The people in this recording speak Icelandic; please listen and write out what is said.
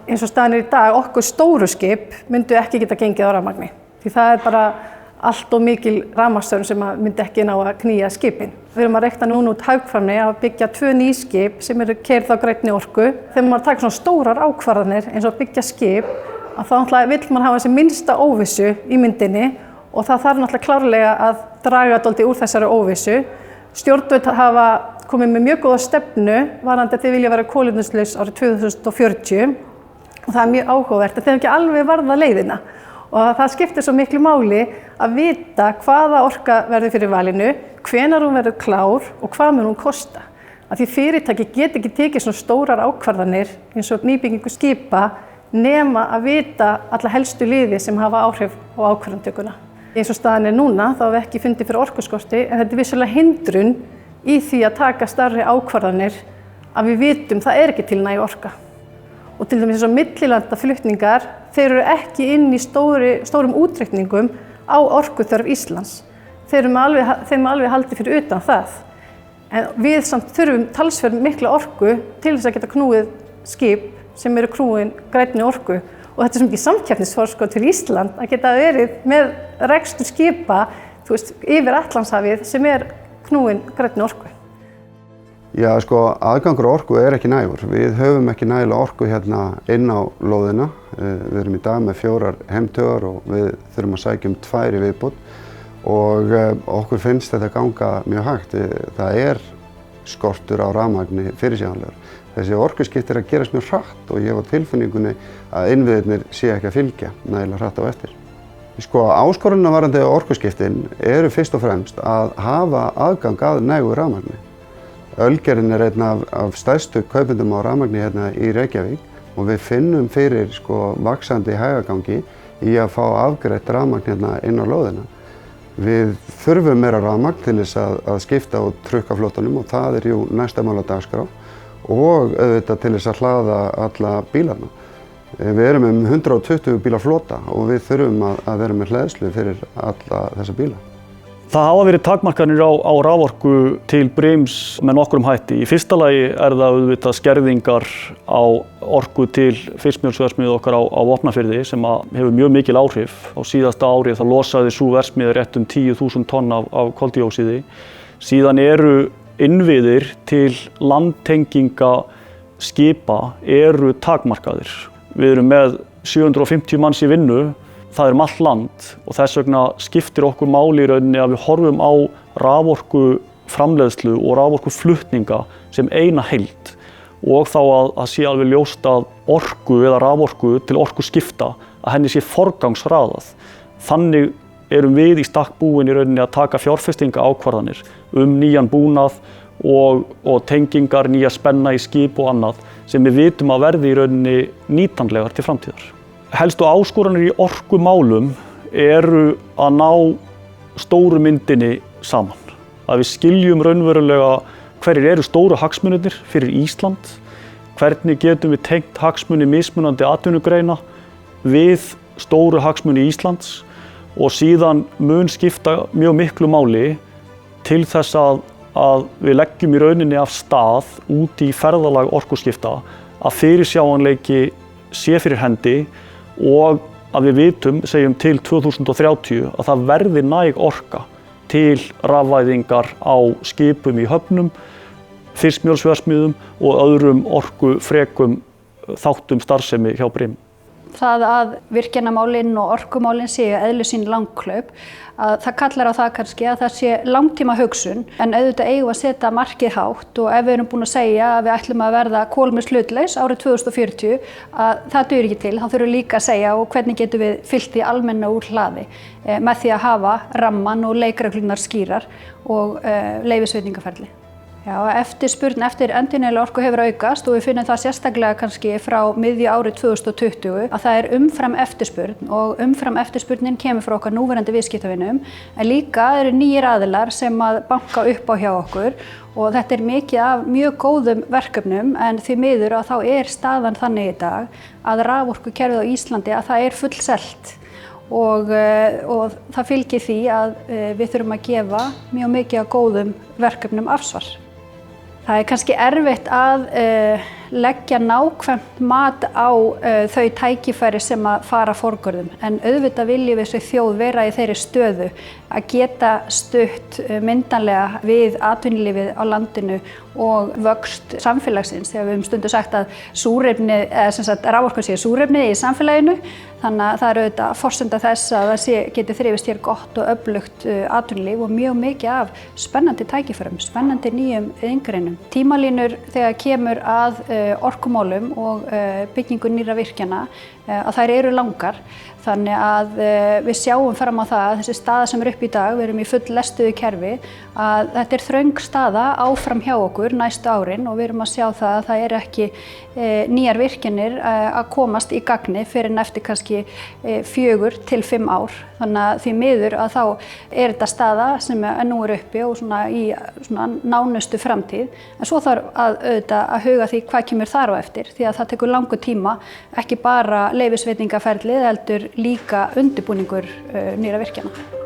Eins og staðan í dag, okkur stóru skip myndu ekki geta gengið á rafmagni. Því það bara allt og mikil rafmagnsþörf sem myndi ekki ná að knýja skipin. Við erum að reikna núna út hagkvæmni að byggja 2 ný skip sem eru keyrð á grænni orku. Þegar maður taka svona stórar ákvarðanir eins og að byggja skip, að þá náttúrulega vill maður hafa þessi minnsta óvissu í myndinni og það þarf náttúrulega klárlega að draga dálítið úr þessari óvissu. Stjórnvöld hafa komið með mjög góða stefnu varðandi að þau vilja vera kolefnislaus árið 2040 og það mjög áhugavert að þeir ekki alveg varða leiðina. Og það skiptir svo miklu máli að vita hvaða orka verður fyrir valinu, hvenær hún verður klár og hvað mun hún kosta. Að því fyrirtæki get ekki tekið svona stórar ákvarðanir eins og nýbyggingu skipa nema að vita alla helstu liði sem hafa áhrif á ákvarðantökuna. Eins og staðan núna þá hafa við ekki fundið fyrir orkuskorti en þetta vissulega hindrun í því að taka stærri ákvarðanir að við vitum það ekki til næg orka. Og til dæmis eins og millilandaflutningar, þeir eru ekki inn í stórum útreikningum á orkuþörf Íslands. Þeim alveg haldið fyrir utan það. En við samt þurfum talsverð mikla orku til þess að geta knúið skip sem eru knúin grænni orku. Og þetta er svo mikið samkeppnisforskot til Ísland að geta verið með rekstur skipa yfir Atlantshafið sem knúin grænni orku. Já, aðgangur orku ekki nægur. Við höfum ekki nægilega orku hérna inn á lóðina. Við erum í dag með 4 heimtaugar og við þurfum að sækja 2 í viðbót og okkur finnst þetta ganga mjög hægt. Það skortur á rafmagni fyrirsjáanlegur. Þessi orkuskipti að gerast mjög hratt og ég hef á tilfinningunni að innviðirnir sé ekki að fylgja nægilega hratt á eftir. Áskorunina varðandi orkuskiptin eru fyrst og fremst að hafa aðgang að nægu rafmagni. Ölgerðin einn af stærstu kaupendum á rafmagni hérna í Reykjavík og við finnum fyrir vaxandi hægagangi í að fá afgreitt rafmagn hérna inn á lóðina. Við þurfum meira rafmagn til þess að skipta út trukkaflotanum og það jú næsta mál á dagskrá og auðvitað til þess að hlaða alla bílana. Við erum 120 bíla flota og við þurfum að vera með hleðslu fyrir alla þessa bíla. Það hafa verið takmarkanir á raforku til brims með nokkrum hætti. Í fyrsta lagi það auðvitað skerðingar á orku til fiskmjölsverksmiðju okkar á Vopnafirði sem hefur mjög mikil áhrif. Á síðasta ári það losaði sú verksmiðja rétt 10.000 tonn af koldíóxíði. Síðan eru innviðir til landtenginga skipa takmarkaðir. Við erum með 750 manns í vinnu. Það allt land og þess vegna skiptir okkur máli í rauninni að við horfum á raforkuframleiðslu og raforkuflutninga sem eina heild og þá að sé alveg ljóst að orku eða raforku til orkuskipta að henni sé forgangsraðað. Þannig erum við í stakk búin í rauninni að taka fjárfestingaákvarðanir nýjan búnað og tengingar, nýja spenna í skip og annað sem við vitum að verði í rauninni nýtanlegar til framtíðar. Helstu áskoranir í orkumálum að ná stóru myndinni saman. Að við skiljum raunverulega hverjir eru stóru hagsmunirnir fyrir Ísland, hvernig getum við tengt hagsmuni mismunandi atvinnugreina við stóru hagsmuni Íslands og síðan mun skipta mjög miklu máli til þess að við leggjum í rauninni af stað út í ferðalag orkuskipta að fyrirsjáanleiki sé fyrir hendi og að við vitum, segjum til 2030, að það verði næg orka til rafvæðingar á skipum í höfnum, fiskmjölsverksmiðjum og öðrum orkufrekum þáttum starfsemi hjá Brim. Það að virkjanamálin og orkumálin séu eðli sín langhlaup, að það kallar á það kannski að það sé langtíma hugsun, en auðvitað eigum að setja markið hátt og ef við erum búin að segja að við ætlum að verða kolefnishlutlaus árið 2040, að það dugir ekki til, þá þurfum við líka að segja og hvernig getum við fylgt því almenna úr hlaði með því að hafa ramman og leikreglurnar skýrar og leyfisveitingaferli. Já, eftirspurn eftir endurnýjanlega orku hefur aukast og við finnum það sérstaklega kannski frá miðju árið 2020 að það umfram eftirspurn og umfram eftirspurnin kemur frá okkar núverandi viðskiptavinum en líka eru nýjir aðilar sem að banka upp á hjá okkur og þetta mikið af mjög góðum verkefnum en því miður að þá staðan þannig í dag að raforkukerfið á Íslandi að það fullselt og það fylgir því að við þurfum að gefa mjög mikið af góðum verkefnum afsvar. Það kannski erfitt að leggja nákvæmt mat á þau tækifæri sem að fara forgörðum. En auðvitað viljum við sem þjóð vera í þeirri stöðu að geta stutt myndanlega við atvinnulífið á landinu og vöxt samfélagsins. Þegar við höfum stundum sagt að súrefni, eða sem sagt raforkan sé súrefni í samfélaginu, þannig að það er auðvitað forsenda þess að það geti þrifist hér gott og öflugt atvinnulíf og mjög mikið af spennandi tækifærum, spennandi nýjum iðngreinum. Tímalínur þegar kemur að orkumálum og byggingu nýrra virkjana, að þær eru langar. Þannig að við sjáum fram á það að þessi staða sem er upp í dag, við erum í full lestuðu kerfi, að þetta er þröng staða áfram hjá okkur næstu árin og við erum að sjá það að það eru ekki nýjar virkjanir að komast í gagni fyrir en eftir kannski 4 til 5 ár. Þannig að því miður að þá er þetta staða sem nú er uppi og svona í svona nánustu framtíð. En svo þarf að huga því hvað kemur þar á eftir, því að það tekur langur tíma, ekki bara leyfisveitingaferlið heldur líka undirbúningur nýrra virkjana.